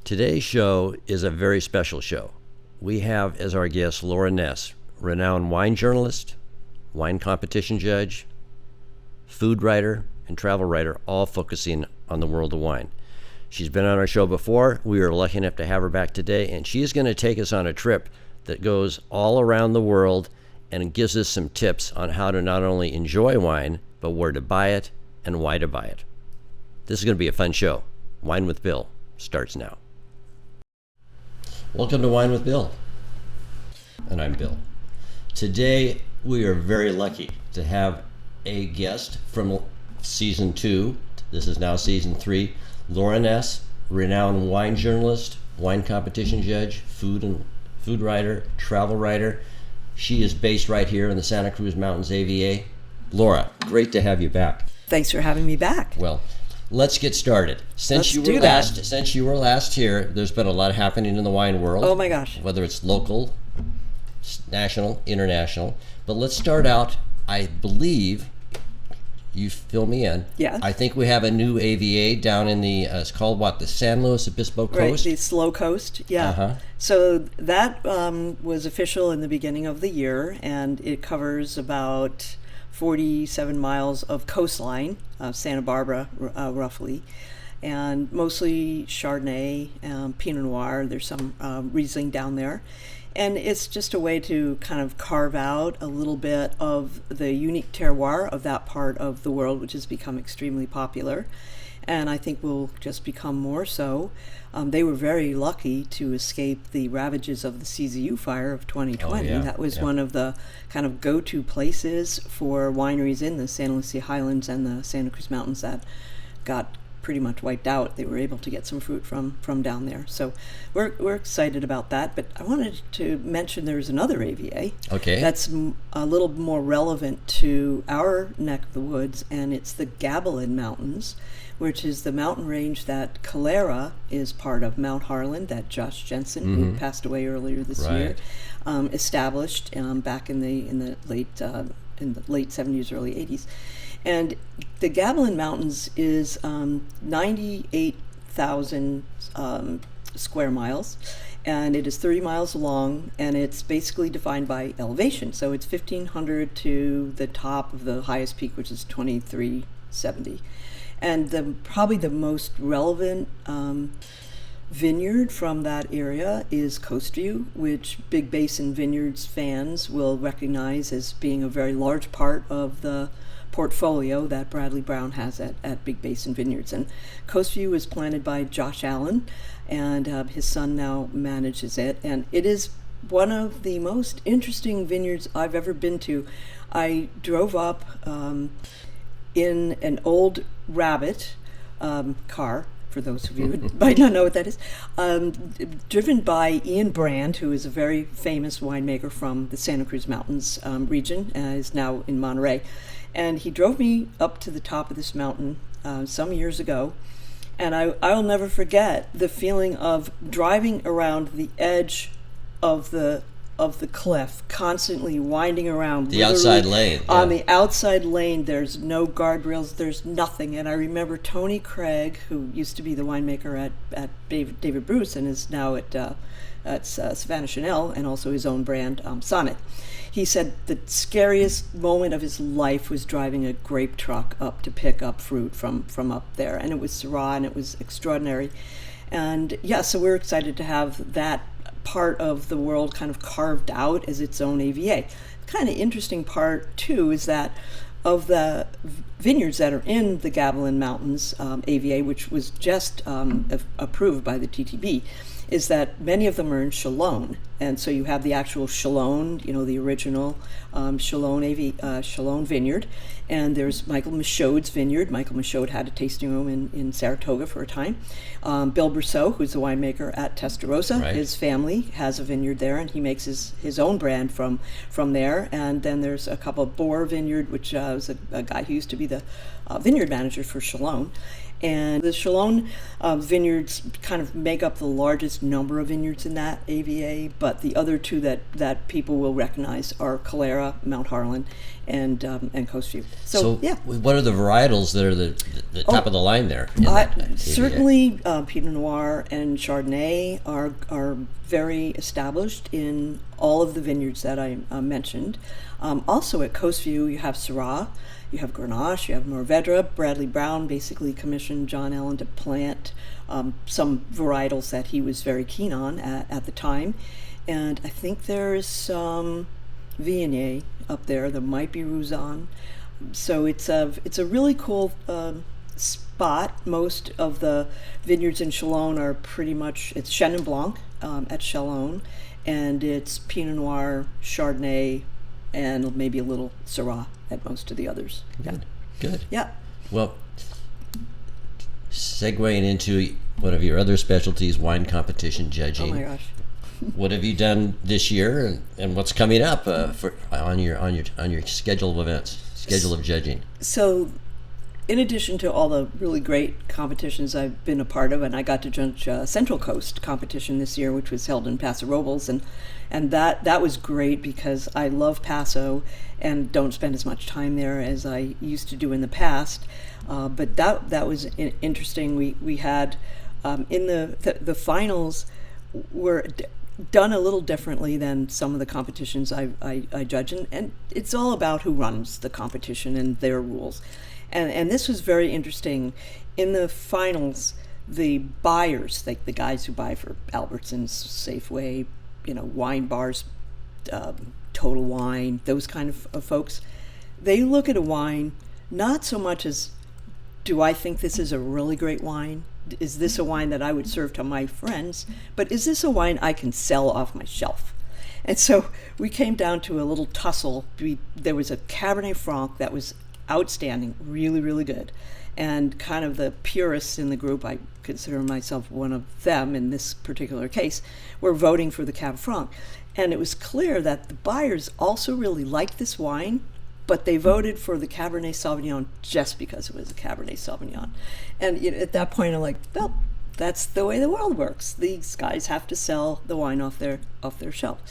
Today's show is a very special show. We have as our guest Laura Ness, renowned wine journalist, wine competition judge, food writer, and travel writer, all focusing on the world of wine. She's been on our show before. We are lucky enough to have her back today, and she's going to take us on a trip that goes all around the world and gives us some tips on how to not only enjoy wine, but where to buy it and why to buy it. This is going to be a fun show. Wine with Bill starts now. Welcome to Wine with Bill. And I'm Bill. Today, we are very lucky to have a guest from season 2. This is now season 3. Laura Ness, renowned wine journalist, wine competition judge, food writer, travel writer. She is based right here in the Santa Cruz Mountains AVA. Laura, great to have you back. Thanks for having me back. Well, let's get started. Since you were last here, there's been a lot happening in the wine world. Oh my gosh. Whether it's local, national, international. But let's start out, I believe, you fill me in. Yeah. I think we have a new AVA down in the, it's called what, the San Luis Obispo Coast? Right, the Slow Coast, yeah. Uh-huh. So that was official in the beginning of the year, and it covers about 47 miles of coastline, Santa Barbara roughly, and mostly Chardonnay, Pinot Noir. There's some Riesling down there. And it's just a way to kind of carve out a little bit of the unique terroir of that part of the world, which has become extremely popular. And I think will just become more so. They were very lucky to escape the ravages of the CZU fire of 2020. Oh, yeah. That was one of the kind of go-to places for wineries in the Santa Lucia Highlands and the Santa Cruz Mountains that got pretty much wiped out. They were able to get some fruit from down there. So we're excited about that. But I wanted to mention there's another AVA that's a little more relevant to our neck of the woods, and it's the Gabilan Mountains, which is the mountain range that Calera is part of, Mount Harlan, that Josh Jensen, who passed away earlier this year, established back in the late 70s, early 80s. And the Gabilan Mountains is 98,000 square miles, and it is 30 miles long, and it's basically defined by elevation. So it's 1,500 to the top of the highest peak, which is 2,370. And probably the most relevant vineyard from that area is Coastview, which Big Basin Vineyards fans will recognize as being a very large part of the portfolio that Bradley Brown has at Big Basin Vineyards. And Coastview was planted by Josh Allen, and his son now manages it. And it is one of the most interesting vineyards I've ever been to. I drove up in an old Rabbit car, for those of you who might not know what that is, driven by Ian Brand, who is a very famous winemaker from the Santa Cruz Mountains region, is now in Monterey. And he drove me up to the top of this mountain some years ago, and I'll never forget the feeling of driving around the edge of the cliff, constantly winding around. The outside lane. On the outside lane, there's no guardrails, there's nothing. And I remember Tony Craig, who used to be the winemaker at David Bruce and is now at Savannah Chanel, and also his own brand, Sonnet. He said the scariest moment of his life was driving a grape truck up to pick up fruit from up there. And it was Syrah, and it was extraordinary. And yeah, so we're excited to have that part of the world kind of carved out as its own AVA. The kind of interesting part, too, is that of the vineyards that are in the Gabilan Mountains AVA, which was just approved by the TTB, is that many of them are in Chalone. And so you have the actual Chalone, the original Chalone vineyard. And there's Michael Michaud's vineyard. Michael Michaud had a tasting room in Saratoga for a time. Bill Brousseau, who's the winemaker at Testarossa, his family has a vineyard there, and he makes his own brand from there. And then there's a couple of Boer Vineyard, which was a guy who used to be the vineyard manager for Chalone. And the Chalone vineyards kind of make up the largest number of vineyards in that AVA, but the other two that people will recognize are Calera, Mount Harlan, and Coastview. So yeah. What are the varietals that are the top of the line there? Certainly Pinot Noir and Chardonnay are very established in all of the vineyards that I mentioned. Also at Coastview, you have Syrah, you have Grenache, you have Mourvedre. Bradley Brown basically commissioned John Allen to plant some varietals that he was very keen on at the time. And I think there's some Viognier up there. There might be Rouzan. So it's a really cool spot. Most of the vineyards in Chalone are pretty much, it's Chenin Blanc at Chalone, and it's Pinot Noir, Chardonnay, and maybe a little Syrah at most of the others. Good. Yeah. Well, segueing into one of your other specialties, wine competition judging. Oh my gosh. What have you done this year, and what's coming up on your schedule of events, schedule of judging? So, in addition to all the really great competitions I've been a part of, and I got to judge Central Coast competition this year, which was held in Paso Robles, and that was great because I love Paso and don't spend as much time there as I used to do in the past. But that was interesting. We had in the finals were done a little differently than some of the competitions I judge, and it's all about who runs the competition and their rules. And this was very interesting. In the finals, the buyers, like the guys who buy for Albertsons, Safeway, wine bars, Total Wine, those kind of folks, they look at a wine not so much as, do I think this is a really great wine? Is this a wine that I would serve to my friends? But is this a wine I can sell off my shelf? And so we came down to a little tussle. There was a Cabernet Franc that was outstanding, really, really good. And kind of the purists in the group, I consider myself one of them in this particular case, were voting for the Cab Franc. And it was clear that the buyers also really liked this wine, but they voted for the Cabernet Sauvignon just because it was a Cabernet Sauvignon. And at that point, I'm like, well, that's the way the world works. These guys have to sell the wine off their shelf.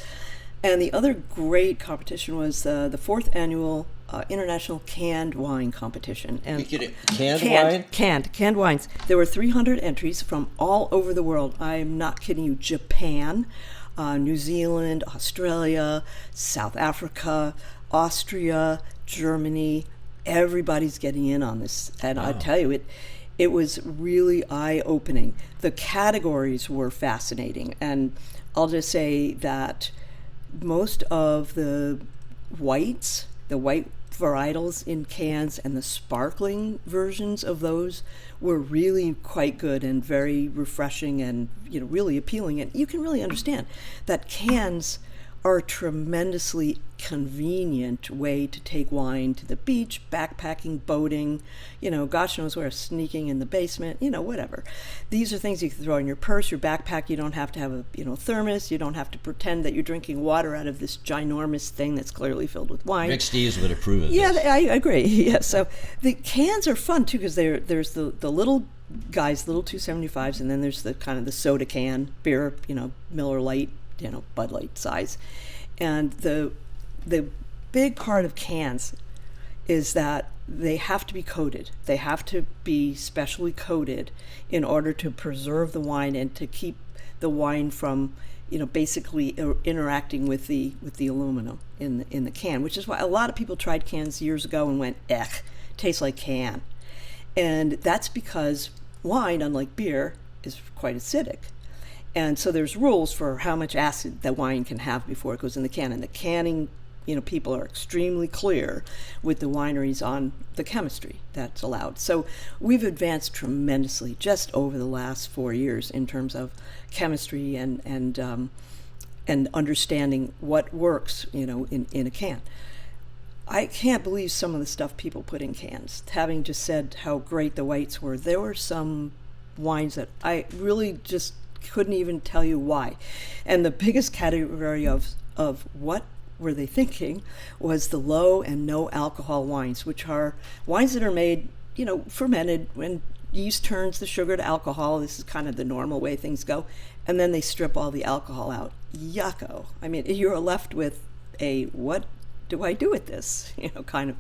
And the other great competition was the fourth annual International Canned Wine Competition. And canned wines. There were 300 entries from all over the world. I'm not kidding you. Japan, New Zealand, Australia, South Africa, Austria, Germany. Everybody's getting in on this. And wow. I tell you, it was really eye-opening. The categories were fascinating. And I'll just say that most of the white varietals in cans and the sparkling versions of those were really quite good and very refreshing and really appealing. And you can really understand that cans are a tremendously convenient way to take wine to the beach, backpacking, boating, gosh knows where, sneaking in the basement, whatever. These are things you can throw in your purse, your backpack. You don't have to have a thermos. You don't have to pretend that you're drinking water out of this ginormous thing that's clearly filled with wine. Rick Steves would approve of this. Yeah, I agree. Yeah, so the cans are fun too because there's the little guys, little 275s, and then there's the kind of the soda can beer, Miller Lite, Bud Light size. And the big part of cans is that they have to be coated. They have to be specially coated in order to preserve the wine and to keep the wine from, basically interacting with the aluminum in the can, which is why a lot of people tried cans years ago and went, tastes like can. And that's because wine, unlike beer, is quite acidic. And so there's rules for how much acid that wine can have before it goes in the can. And the canning, people are extremely clear with the wineries on the chemistry that's allowed. So we've advanced tremendously just over the last 4 years in terms of chemistry and understanding what works, in a can. I can't believe some of the stuff people put in cans. Having just said how great the whites were, there were some wines that I really just couldn't even tell you why. And the biggest category of what were they thinking was the low and no alcohol wines, which are wines that are made, fermented and yeast turns the sugar to alcohol. This is kind of the normal way things go. And then they strip all the alcohol out. Yucko. I mean, you're left with a, what do I do with this? Kind of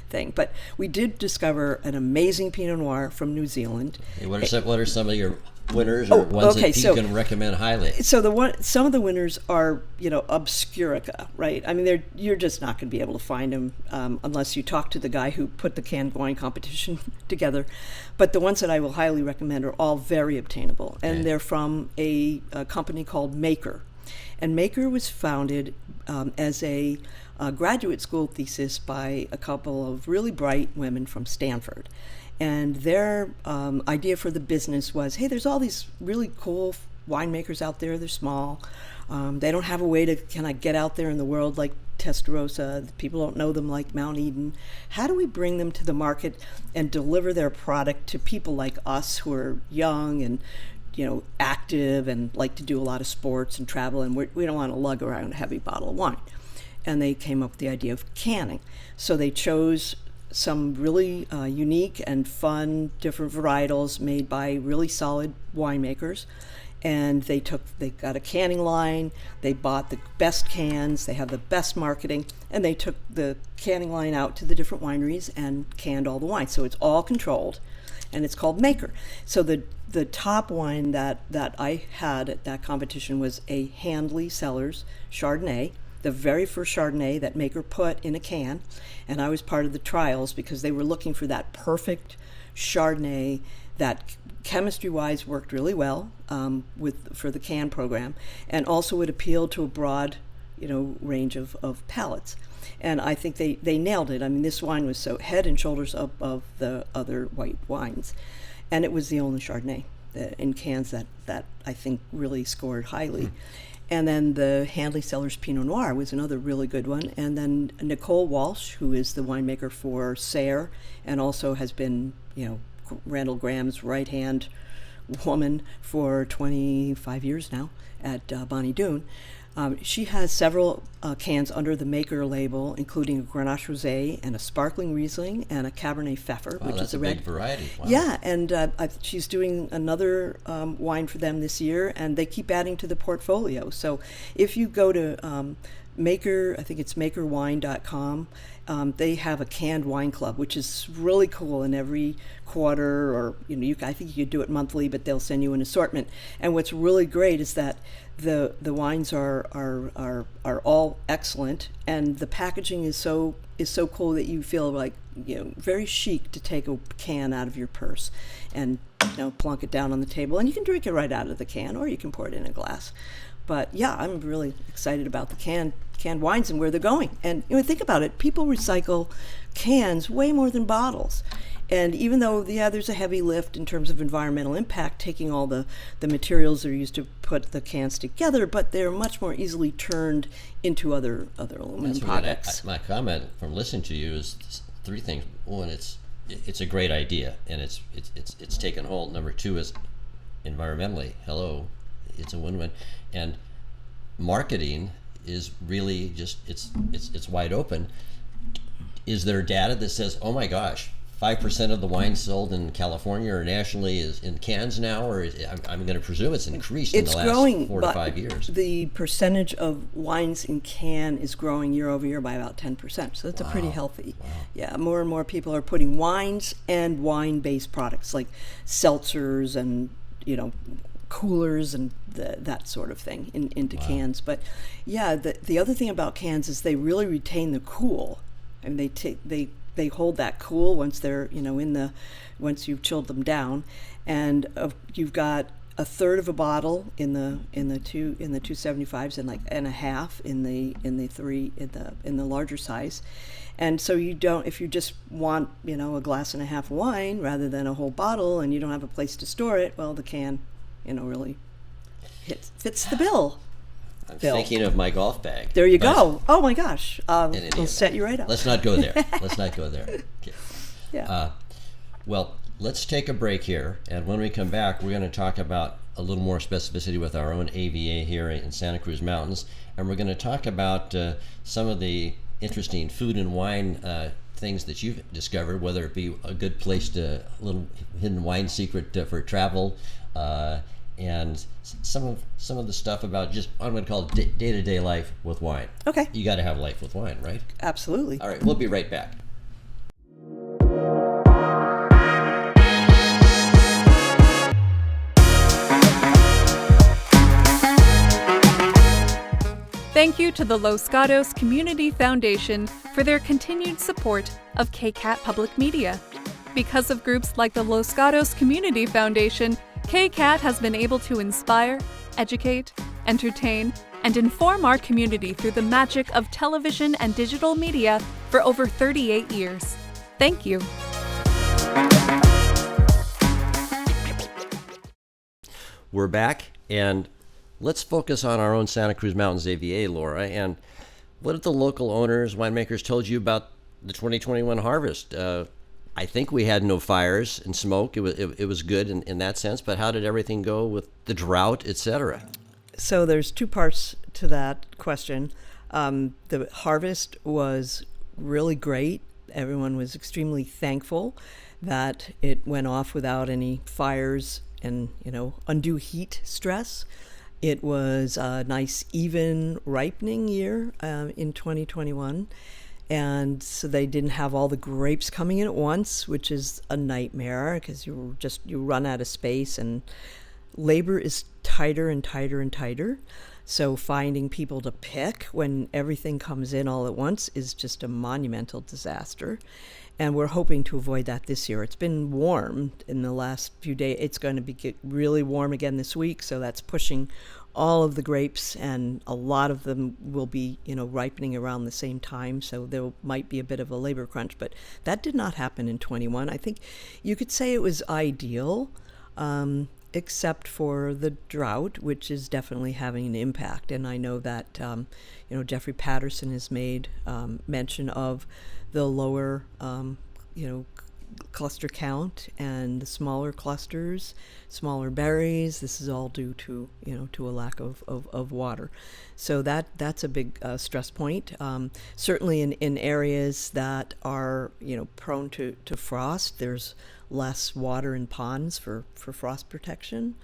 thing. But we did discover an amazing Pinot Noir from New Zealand. Hey, what are some of your winners or ones that you can recommend highly? So some of the winners are, Obscurica, right? I mean, you're just not going to be able to find them unless you talk to the guy who put the canned wine competition together. But the ones that I will highly recommend are all very obtainable, and they're from a company called Maker. And Maker was founded as a graduate school thesis by a couple of really bright women from Stanford. And their idea for the business was, hey, there's all these really cool winemakers out there. They're small. They don't have a way to kind of get out there in the world like Testarossa. People don't know them like Mount Eden. How do we bring them to the market and deliver their product to people like us who are young and active and like to do a lot of sports and travel, and we don't want to lug around a heavy bottle of wine? And they came up with the idea of canning. So they chose some really unique and fun different varietals made by really solid winemakers, and they got a canning line. They bought the best cans. They have the best marketing, and they took the canning line out to the different wineries and canned all the wine. So it's all controlled, and it's called Maker. So the top wine that I had at that competition was a Handley Cellars Chardonnay, the very first Chardonnay that Maker put in a can. And I was part of the trials because they were looking for that perfect Chardonnay that chemistry-wise worked really well for the can program, and also would appeal to a broad range of palates. And I think they nailed it. I mean, this wine was so head and shoulders above the other white wines. And it was the only Chardonnay in cans that I think really scored highly. And then the Handley Cellars Pinot Noir was another really good one. And then Nicole Walsh, who is the winemaker for Sayre and also has been, Randall Graham's right-hand woman for 25 years now at Bonnie Doon. She has several cans under the Maker label, including a Grenache Rosé and a sparkling Riesling and a Cabernet Pfeffer, which is a red. Big variety. Wow. Yeah, and she's doing another wine for them this year, and they keep adding to the portfolio. So if you go to Maker, I think it's makerwine.com, they have a canned wine club, which is really cool. And every quarter, or I think you could do it monthly, but they'll send you an assortment. And what's really great is that the wines are all excellent, and the packaging is so cool that you feel like very chic to take a can out of your purse and plunk it down on the table, and you can drink it right out of the can, or you can pour it in a glass. But yeah, I'm really excited about the canned wines and where they're going. And think about it, people recycle cans way more than bottles. And even though, there's a heavy lift in terms of environmental impact, taking all the materials that are used to put the cans together, but they're much more easily turned into other aluminum products. My comment from listening to you is three things. One, it's a great idea, and it's taken hold. Number two is environmentally, it's a win-win. And marketing is really just it's wide open. Is there data that says, oh my gosh, 5% of the wine sold in California or nationally is in cans now, or I'm going to presume it's increased in the last growing, 4 to 5 years? The percentage of wines in can is growing year over year by about 10%. So that's a pretty healthy. Wow. Yeah, more and more people are putting wines and wine-based products like seltzers and coolers and that sort of thing into cans. But yeah, the other thing about cans is they really retain the cool, and they hold that cool once they're once you've chilled them down, and you've got a third of a bottle in the 275s and a half in the larger size. And so if you just want a glass and a half of wine rather than a whole bottle, and you don't have a place to store it, well, the can really fits the bill. I'm thinking of my golf bag. There you go. Oh my gosh. We'll set you right up. Let's not go there. Okay. Yeah. Well, let's take a break here, and when we come back, we're going to talk about a little more specificity with our own AVA here in Santa Cruz Mountains, and we're going to talk about some of the interesting food and wine things that you've discovered, whether it be a good place a little hidden wine secret for travel, and some of the stuff about just what I'm going to call day-to-day life with wine. Okay. You got to have life with wine, right? Absolutely. All right, we'll be right back. Thank you to the Los Gatos Community Foundation for their continued support of KCAT Public Media. Because of groups like the Los Gatos Community Foundation, KCAT has been able to inspire, educate, entertain, and inform our community through the magic of television and digital media for over 38 years. Thank you. We're back, and let's focus on our own Santa Cruz Mountains AVA, Laura. And what have the local owners, winemakers told you about the 2021 harvest? I think we had no fires and smoke. It was good in that sense, but how did everything go with the drought, et cetera? So there's two parts to that question. The harvest was really great. Everyone was extremely thankful that it went off without any fires and, undue heat stress. It was a nice, even ripening year in 2021. And so they didn't have all the grapes coming in at once, which is a nightmare because you run out of space, and labor is tighter and tighter and tighter. So finding people to pick when everything comes in all at once is just a monumental disaster. And we're hoping to avoid that this year. It's been warm in the last few days. It's going to get really warm again this week, so that's pushing all of the grapes, and a lot of them will be, ripening around the same time, so there might be a bit of a labor crunch. But that did not happen in 21. I think you could say it was ideal, except for the drought, which is definitely having an impact. And I know that, Jeffrey Patterson has made mention of the lower, cluster count and the smaller clusters, smaller berries. This is all due to, to a lack of water. So that's a big stress point. Certainly in areas that are, prone to frost, there's less water in ponds for frost protection.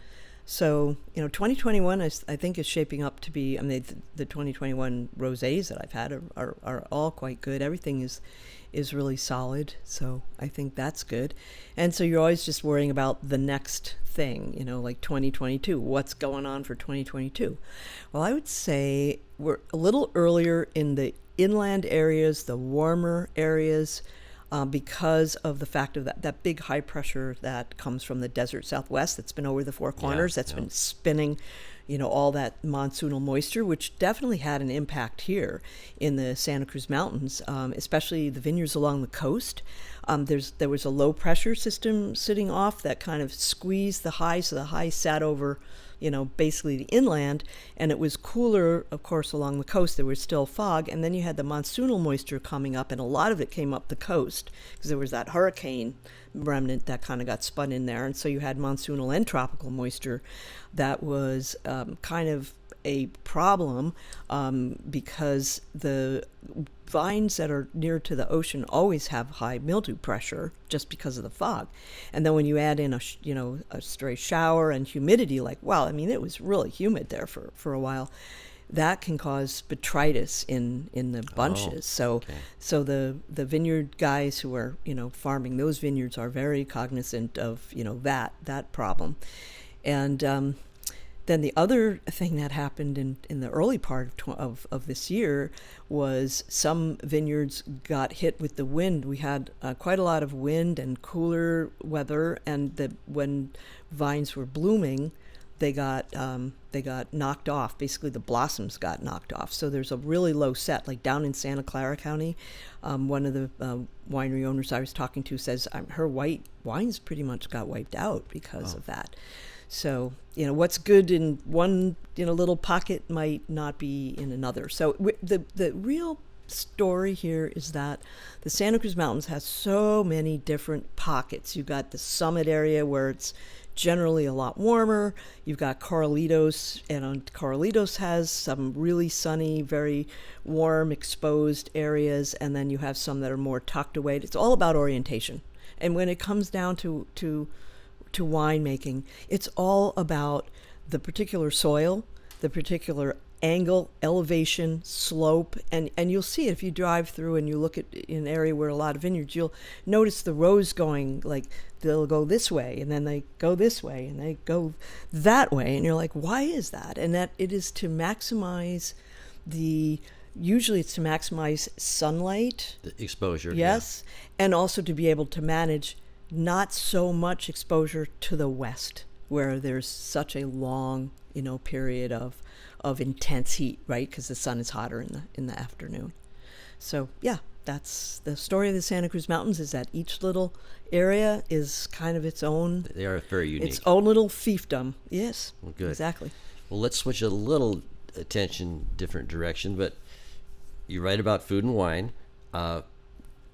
So, 2021, I think, is shaping up to be, the 2021 rosés that I've had are all quite good. Everything is really solid, so I think that's good. And so you're always just worrying about the next thing, like 2022. What's going on for 2022? Well, I would say we're a little earlier in the inland areas, the warmer areas, because of the fact of that big high pressure that comes from the desert Southwest that's been over the Four Corners, that's been spinning, all that monsoonal moisture, which definitely had an impact here in the Santa Cruz Mountains, especially the vineyards along the coast. There was a low pressure system sitting off that kind of squeezed the high, so the high sat over, basically the inland, and it was cooler, of course, along the coast. There was still fog, and then you had the monsoonal moisture coming up, and a lot of it came up the coast because there was that hurricane remnant that kind of got spun in there, and so you had monsoonal and tropical moisture that was kind of a problem because the vines that are near to the ocean always have high mildew pressure just because of the fog. And then when you add in a stray shower and humidity, it was really humid there for a while, that can cause botrytis in the bunches. So the vineyard guys who are farming those vineyards are very cognizant of that problem. And then the other thing that happened in the early part of this year was some vineyards got hit with the wind. We had quite a lot of wind and cooler weather, and when vines were blooming, they got knocked off. Basically, the blossoms got knocked off. So there's a really low set, like down in Santa Clara County. One of the winery owners I was talking to says her white wines pretty much got wiped out because of that. So, what's good in one, little pocket might not be in another. So the real story here is that the Santa Cruz Mountains has so many different pockets. You've got the summit area where it's generally a lot warmer. You've got Corralitos, and Corralitos has some really sunny, very warm, exposed areas, and then you have some that are more tucked away. It's all about orientation. And when it comes down to winemaking, it's all about the particular soil, the particular angle, elevation, slope, and you'll see it if you drive through and you look at an area where a lot of vineyards, you'll notice the rows going, like they'll go this way and then they go this way and they go that way, and you're like, why is that? And that it is to maximize usually it's to maximize sunlight, the exposure, yes, and also to be able to manage not so much exposure to the west, where there's such a long period of intense heat, right? Because the sun is hotter in the afternoon. So yeah, that's the story of the Santa Cruz Mountains, is that each little area is kind of its own. They are very unique. Its own little fiefdom. Yes. Well, good. Exactly. Well, let's switch a little attention, different direction. But you write about food and wine.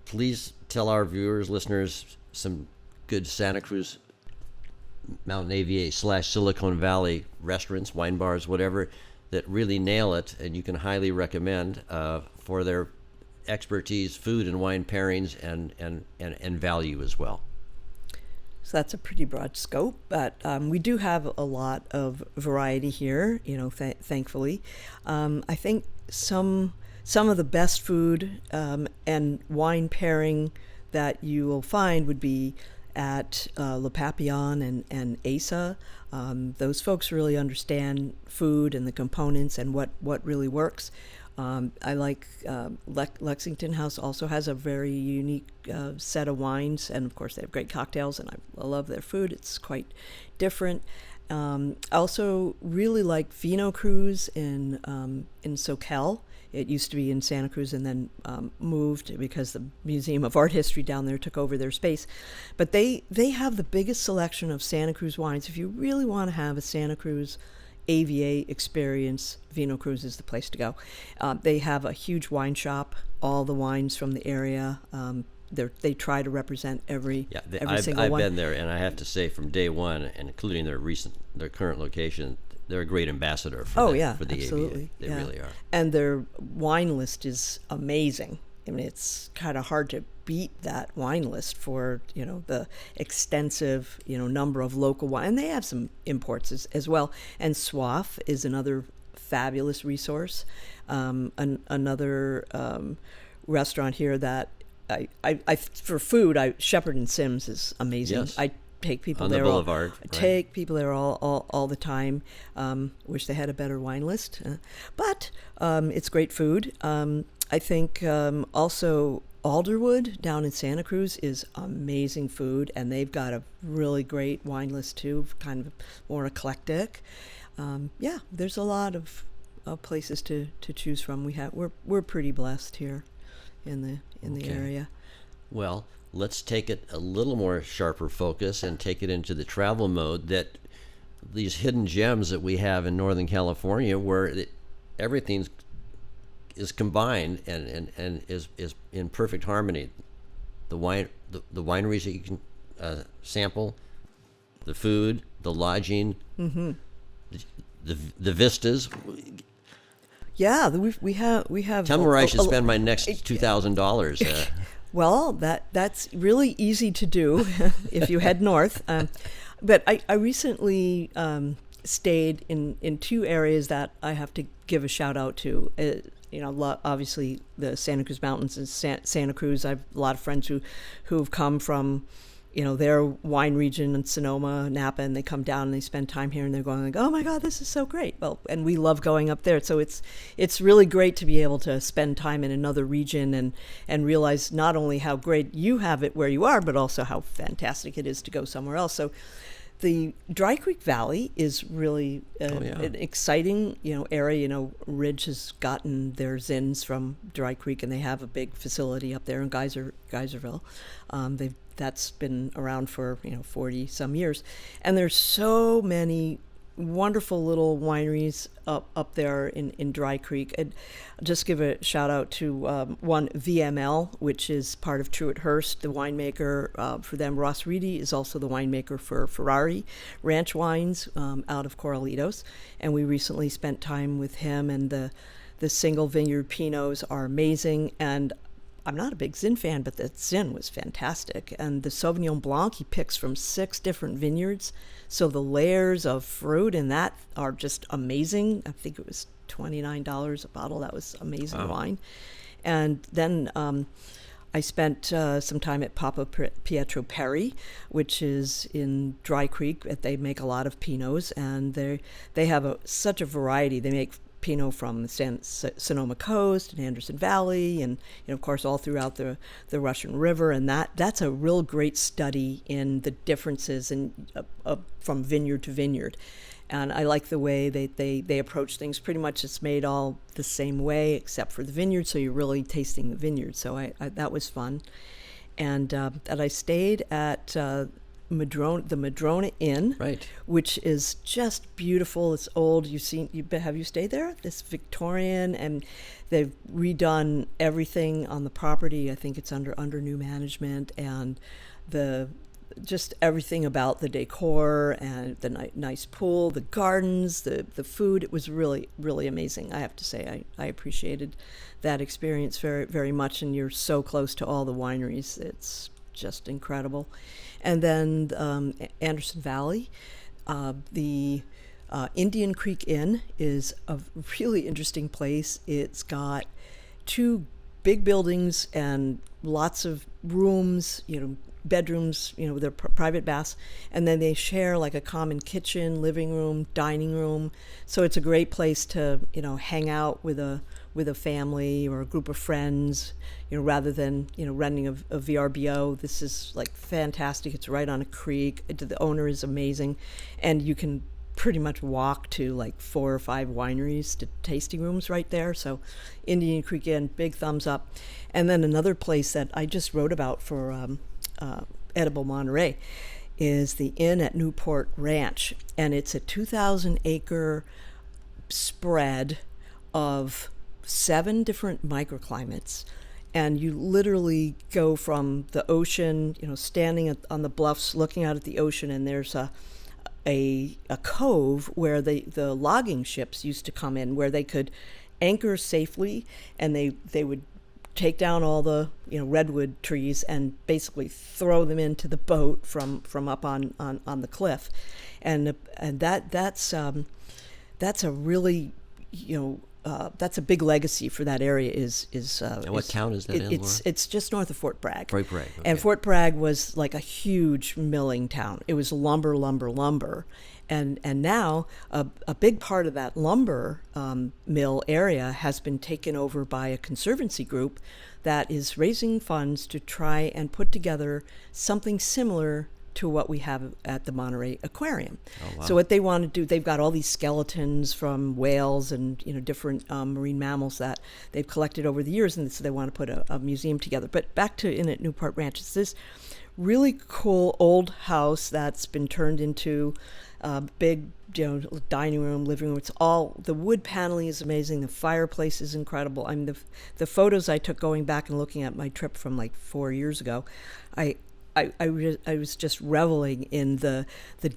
Please tell our viewers, listeners, some good Santa Cruz Mountain AVA / Silicon Valley restaurants, wine bars, whatever, that really nail it, and you can highly recommend for their expertise, food and wine pairings, and value as well. So that's a pretty broad scope, but we do have a lot of variety here, thankfully. I think some of the best food and wine pairing that you will find would be at Le Papillon and Asa. Those folks really understand food and the components and what really works. I like Lexington House also has a very unique set of wines, and of course they have great cocktails, and I love their food. It's quite different. I also really like Vino Cruz in Soquel. It used to be in Santa Cruz and then moved because the Museum of Art History down there took over their space. But they have the biggest selection of Santa Cruz wines. If you really want to have a Santa Cruz AVA experience, Vino Cruz is the place to go. They have a huge wine shop, all the wines from the area. They try to represent every single one. I've been there, and I have to say, from day one, and including their current location, they're a great ambassador for the absolutely. AVA. They really are. And their wine list is amazing. I mean, it's kind of hard to beat that wine list for, the extensive, number of local wine. And they have some imports as well. And Soif is another fabulous resource. Another restaurant here that I for food, Shepherd and Sims is amazing. Yes. I take people on there the boulevard. Take people there all the time. Wish they had a better wine list, but it's great food. I think also Alderwood down in Santa Cruz is amazing food, and they've got a really great wine list too, kind of more eclectic. There's a lot of places to choose from. We're pretty blessed here in the area. Well, let's take it a little more sharper focus and take it into the travel mode, that these hidden gems that we have in Northern California, where everything is combined and is in perfect harmony. The wineries that you can sample, the food, the lodging, the vistas. Yeah, we have. Tell me where I should spend my next $2,000. Well, that's really easy to do if you head north. But I recently stayed in two areas that I have to give a shout out to. Obviously the Santa Cruz Mountains and Santa Cruz. I have a lot of friends who've come from, their wine region in Sonoma, Napa, and they come down and they spend time here, and they're going like, oh my God, this is so great. Well, and we love going up there. So it's really great to be able to spend time in another region and realize not only how great you have it where you are, but also how fantastic it is to go somewhere else. So the Dry Creek Valley is really an exciting, area. Ridge has gotten their zins from Dry Creek, and they have a big facility up there in Geyserville. That's been around for 40 some years, and there's so many wonderful little wineries up there in Dry Creek. And I'll just give a shout out to one, VML, which is part of Truett Hurst, the winemaker for them. Ross Reedy is also the winemaker for Ferrari Ranch Wines out of Corralitos, and we recently spent time with him. And the single vineyard Pinots are amazing, and I'm not a big Zin fan, but the Zin was fantastic. And the Sauvignon Blanc he picks from 6 different vineyards. So the layers of fruit in that are just amazing. I think it was $29 a bottle. That was amazing wine. And then I spent some time at Papa Pietro Perri, which is in Dry Creek. They make a lot of Pinots, and they have such a variety. They make Pinot from the Sonoma coast and Anderson Valley, and of course all throughout the Russian River, and that's a real great study in the differences from vineyard to vineyard. And I like the way they approach things. Pretty much it's made all the same way except for the vineyard, so you're really tasting the vineyard. So I that was fun. And that I stayed at the Madrona Inn, right, which is just beautiful. It's old. Have you stayed there? It's Victorian, and they've redone everything on the property. I think it's under new management, and just everything about the decor and the nice pool, the gardens, the food. It was really, really amazing. I have to say, I appreciated that experience very, very much. And you're so close to all the wineries. It's just incredible. And then Anderson Valley, the Indian Creek Inn is a really interesting place. It's got 2 big buildings and lots of rooms, bedrooms, with their private baths, and then they share like a common kitchen, living room, dining room. So it's a great place to, hang out with a family or a group of friends, rather than, renting a VRBO. This is like fantastic. It's right on a creek. The owner is amazing, and you can pretty much walk to like 4 or 5 wineries to tasting rooms right there. So Indian Creek Inn, big thumbs up. And then another place that I just wrote about for Edible Monterey is the Inn at Newport Ranch, and it's a 2,000-acre spread of 7 different microclimates, and you literally go from the ocean, standing on the bluffs looking out at the ocean, and there's a cove where the logging ships used to come in, where they could anchor safely, and they would take down all the redwood trees and basically throw them into the boat from up on the cliff, and that's a really that's a big legacy for that area. And what town is that in, Laura? It's just north of Fort Bragg. Fort Bragg, okay. And Fort Bragg was like a huge milling town. It was lumber, and now a big part of that lumber mill area has been taken over by a conservancy group that is raising funds to try and put together something similar to what we have at the Monterey Aquarium. Oh, wow. So what they want to do, they've got all these skeletons from whales and different marine mammals that they've collected over the years, and so they want to put a museum together. But back to Inn at Newport Ranch, it's this really cool old house that's been turned into a big dining room, living room. It's all, the wood paneling is amazing. The fireplace is incredible. I mean, the photos I took going back and looking at my trip from like 4 years ago, I was just reveling in the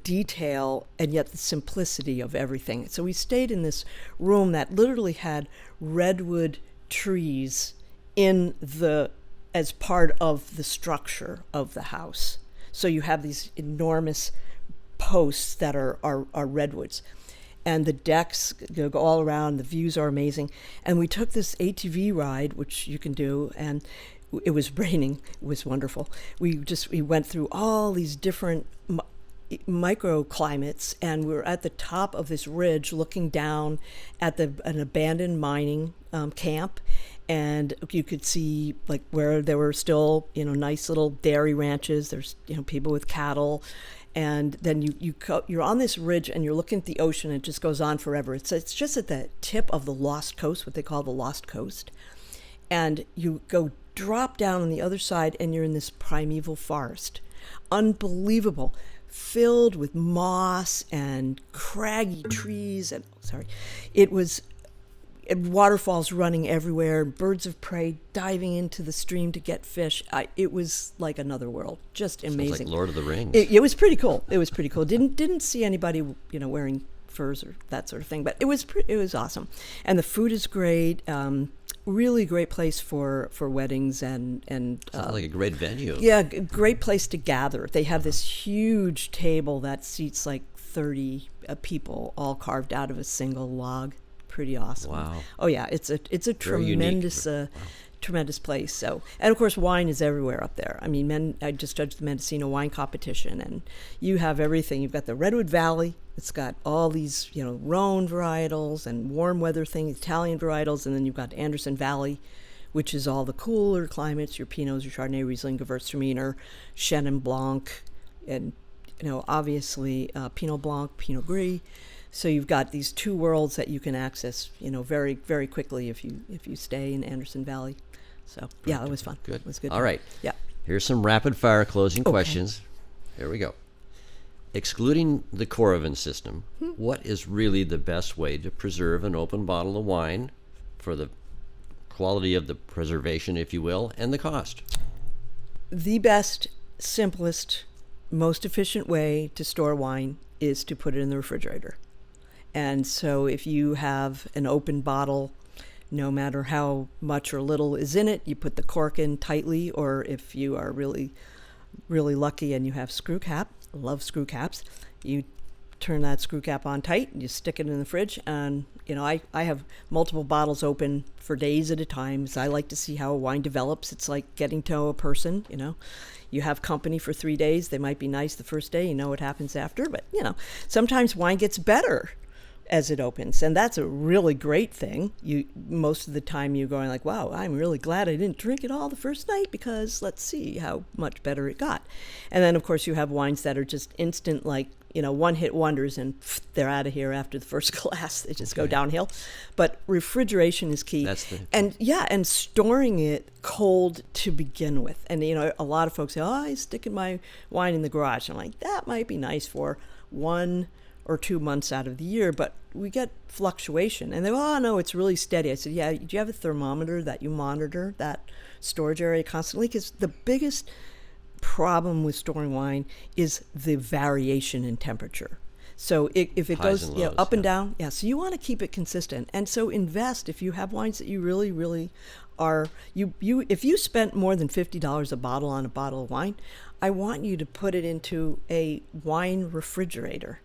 detail and yet the simplicity of everything. So we stayed in this room that literally had redwood trees as part of the structure of the house. So you have these enormous posts that are redwoods, and the decks go all around. The views are amazing. And we took this ATV ride, which you can do, and it was raining. It was wonderful. We went through all these different microclimates, and we were at the top of this ridge looking down at an abandoned mining camp, and you could see like where there were still nice little dairy ranches. There's people with cattle, and then you're on this ridge and you're looking at the ocean, and it just goes on forever. It's just at the tip of the Lost Coast, what they call the Lost Coast, and you drop down on the other side and you're in this primeval forest. Unbelievable. filled with moss and craggy trees, and it was waterfalls running everywhere, birds of prey diving into the stream to get fish. It was like another world, just amazing. Sounds like Lord of the Rings. It was pretty cool. Didn't see anybody wearing furs or that sort of thing, but it was awesome. And the food is great. Really great place for weddings and sounds like a great venue. Yeah, great place to gather. They have this huge table that seats like 30 people, all carved out of a single log. Pretty awesome. Wow. Oh yeah, it's a tremendous tremendous place. So, and of course wine is everywhere up there. I mean, I just judged the Mendocino wine competition, and you have everything. You've got the Redwood Valley. It's got all these, Rhone varietals and warm weather things, Italian varietals, and then you've got Anderson Valley, which is all the cooler climates, your Pinots, your Chardonnay, Riesling, Gewürztraminer, Chenin Blanc, and obviously Pinot Blanc, Pinot Gris. So you've got these two worlds that you can access, very, very quickly if you stay in Anderson Valley. So yeah, it was fun. Good. It was good. All right. Yeah. Here's some rapid fire closing questions. Here we go. Excluding the Coravin system, what is really the best way to preserve an open bottle of wine for the quality of the preservation, if you will, and the cost? The best, simplest, most efficient way to store wine is to put it in the refrigerator. And so if you have an open bottle, no matter how much or little is in it, you put the cork in tightly, or if you are really, really lucky and you have screw cap, love screw caps, you turn that screw cap on tight, you stick it in the fridge, and I have multiple bottles open for days at a time, because I like to see how a wine develops. It's like getting to know a person. You have company for 3 days, they might be nice the first day, what happens after, but sometimes wine gets better as it opens, and that's a really great thing. Most of the time you're going like, wow, I'm really glad I didn't drink it all the first night, because let's see how much better it got. And then of course you have wines that are just instant, like one-hit wonders, and they're out of here after the first glass. They just go downhill. But refrigeration is key. And storing it cold to begin with. And a lot of folks say, I stick in my wine in the garage. I'm like, that might be nice for 1 or 2 months out of the year, but we get fluctuation. And they go, oh no, it's really steady. I said, yeah, do you have a thermometer that you monitor that storage area constantly? Because the biggest problem with storing wine is the variation in temperature. So if it goes up and down, so you want to keep it consistent. And so invest. If you have wines that you really, really are, if you spent more than $50 a bottle on a bottle of wine, I want you to put it into a wine refrigerator.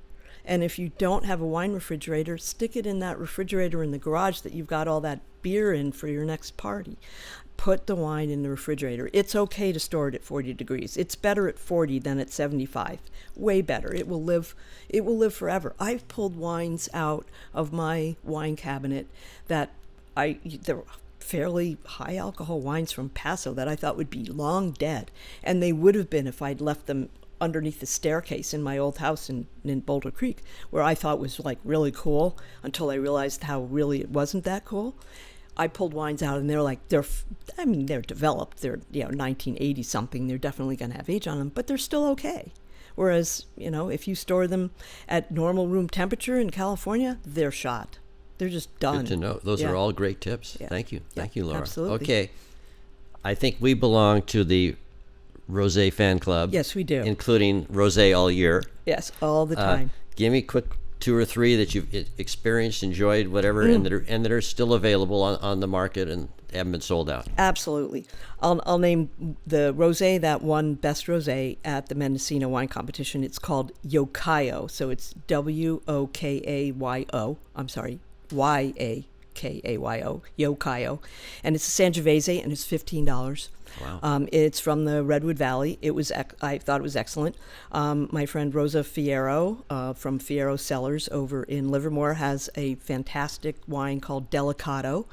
And if you don't have a wine refrigerator, stick it in that refrigerator in the garage that you've got all that beer in for your next party. Put the wine in the refrigerator. It's okay to store it at 40 degrees. It's better at 40 than at 75. Way better. It will live forever. I've pulled wines out of my wine cabinet that they're fairly high alcohol wines from Paso that I thought would be long dead. And they would have been if I'd left them underneath the staircase in my old house in Boulder Creek, where I thought was like really cool, until I realized how really it wasn't that cool. I pulled wines out, and they're developed. They're 1980 something. They're definitely going to have age on them, but they're still okay. Whereas if you store them at normal room temperature in California, they're shot. They're just done. Good to know. Those are all great tips. Yeah. Thank you. Thank you, Laura. Absolutely. Okay. I think we belong to the Rosé fan club. Yes, we do. Including Rosé all year. Yes, all the time. Give me quick 2 or 3 that you've experienced, enjoyed, whatever, and that are still available on the market and haven't been sold out. Absolutely. I'll name the rosé that won Best Rosé at the Mendocino Wine Competition. It's called Yokayo. So it's Wokayo. I'm sorry, Yakayo. Yokayo. And it's a Sangiovese, and it's $15. Wow. It's from the Redwood Valley. I thought it was excellent. My friend Rosa Fierro from Fierro Cellars over in Livermore has a fantastic wine called Delicato.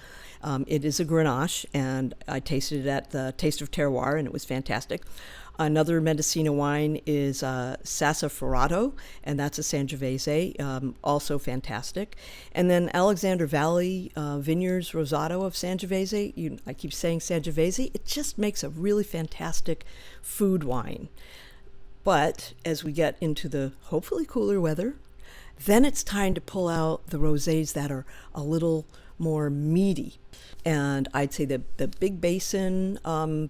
It is a Grenache, and I tasted it at the Taste of Terroir, and it was fantastic. Another Mendocino wine is Sassoferrato, and that's a Sangiovese, also fantastic. And then Alexander Valley Vineyards Rosato of Sangiovese. I keep saying Sangiovese. It just makes a really fantastic food wine. But as we get into the hopefully cooler weather, then it's time to pull out the rosés that are a little more meaty. And I'd say the Big Basin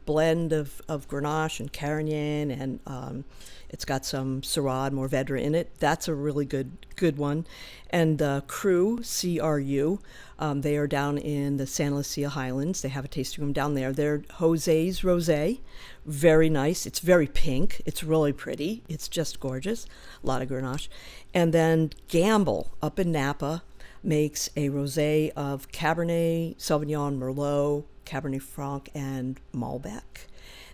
blend of Grenache and Carignan, and it's got some Syrah and Mourvedre in it. That's a really good one. And the Cru, C-R-U, they are down in the Santa Lucia Highlands. They have a tasting room down there. They're José's Rosé. Very nice. It's very pink. It's really pretty. It's just gorgeous. A lot of Grenache. And then Gamble up in Napa makes a rosé of Cabernet Sauvignon, Merlot, Cabernet Franc, and Malbec.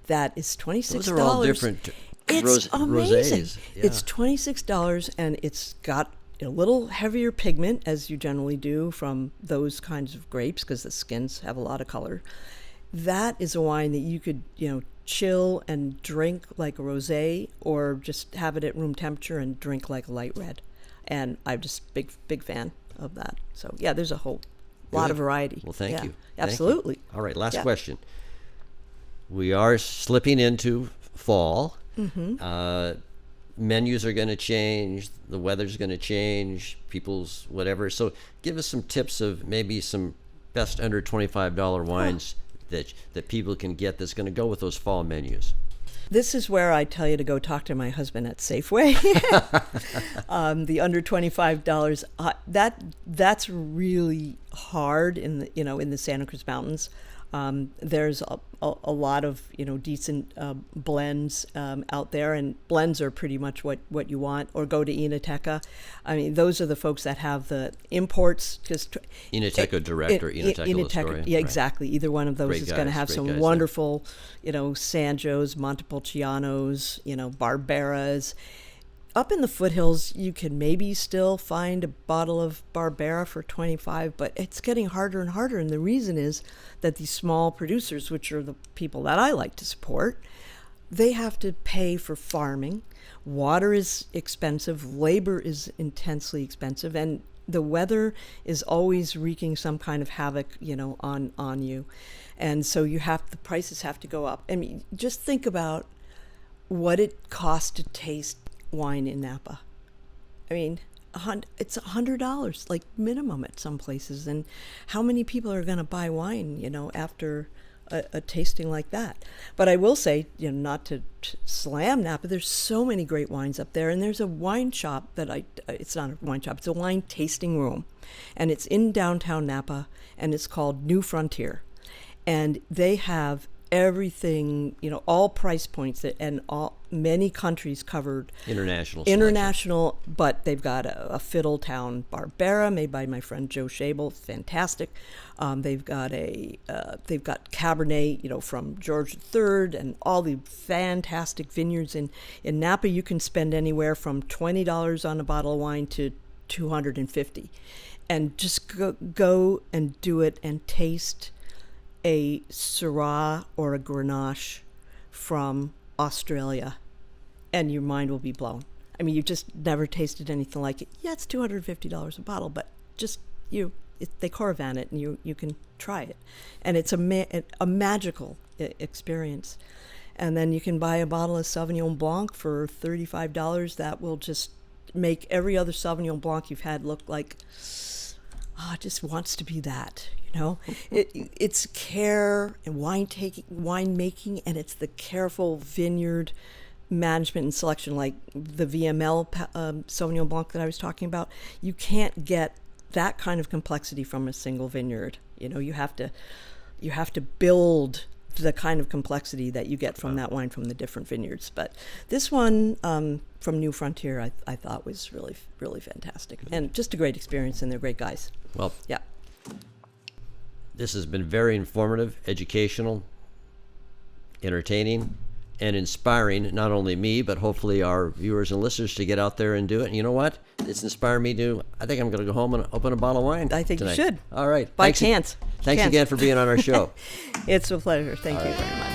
That is $26. Those are all different It's amazing. Rosés. Yeah. It's $26, and it's got a little heavier pigment, as you generally do from those kinds of grapes, because the skins have a lot of color. That is a wine that you could, chill and drink like a rosé, or just have it at room temperature and drink like a light red. And I'm just big fan of that. So yeah, there's a whole lot of variety. Well, thank you. Absolutely. Thank you. All right, last question. We are slipping into fall. Mm-hmm. Menus are going to change. The weather's going to change. People's whatever. So give us some tips of maybe some best under $25 wines that people can get that's going to go with those fall menus. This is where I tell you to go talk to my husband at Safeway. The under $25, that's really hard in the Santa Cruz Mountains. There's a lot of decent blends out there, and blends are pretty much what you want. Or go to Enoteca. I mean, those are the folks that have the imports. Because Enoteca Direct or Enoteca Astoria. Yeah, exactly. Either one of those is going to have some wonderful, Sangios, Montepulcianos, Barberas. Up in the foothills, you can maybe still find a bottle of Barbera for $25, but it's getting harder and harder. And the reason is that these small producers, which are the people that I like to support, they have to pay for farming. Water is expensive. Labor is intensely expensive. And the weather is always wreaking some kind of havoc, on you. And so the prices have to go up. I mean, just think about what it costs to taste wine in Napa. I mean, it's $100 like minimum at some places, and how many people are going to buy wine after a tasting like that? But I will say, not to slam Napa, there's so many great wines up there, and there's a wine shop it's not a wine shop, it's a wine tasting room, and it's in downtown Napa, and it's called New Frontier, and they have everything, all price points and many countries covered. International, but they've got a Fiddletown Barbera made by my friend Joe Schabel, fantastic. They've got Cabernet, from George III, and all the fantastic vineyards in Napa. You can spend anywhere from $20 on a bottle of wine to $250, and just go and do it and taste a Syrah or a Grenache from Australia, and your mind will be blown. I mean, you've just never tasted anything like it. Yeah, it's $250 a bottle, but just they caravan it, and you can try it, and it's a magical experience. And then you can buy a bottle of Sauvignon Blanc for $35. That will just make every other Sauvignon Blanc you've had look like, it just wants to be that. It's care and winemaking, and it's the careful vineyard management and selection, like the VML Sauvignon Blanc that I was talking about. You can't get that kind of complexity from a single vineyard. You have to build the kind of complexity that you get from that wine from the different vineyards. But this one from New Frontier, I thought was really, really fantastic, and just a great experience, and they're great guys. Well, yeah. This has been very informative, educational, entertaining, and inspiring, not only me, but hopefully our viewers and listeners to get out there and do it. And you know what? It's inspired me to, I think I'm going to go home and open a bottle of wine I think tonight. You should. All right. By chance. Thanks again for being on our show. It's a pleasure. Thank you very much.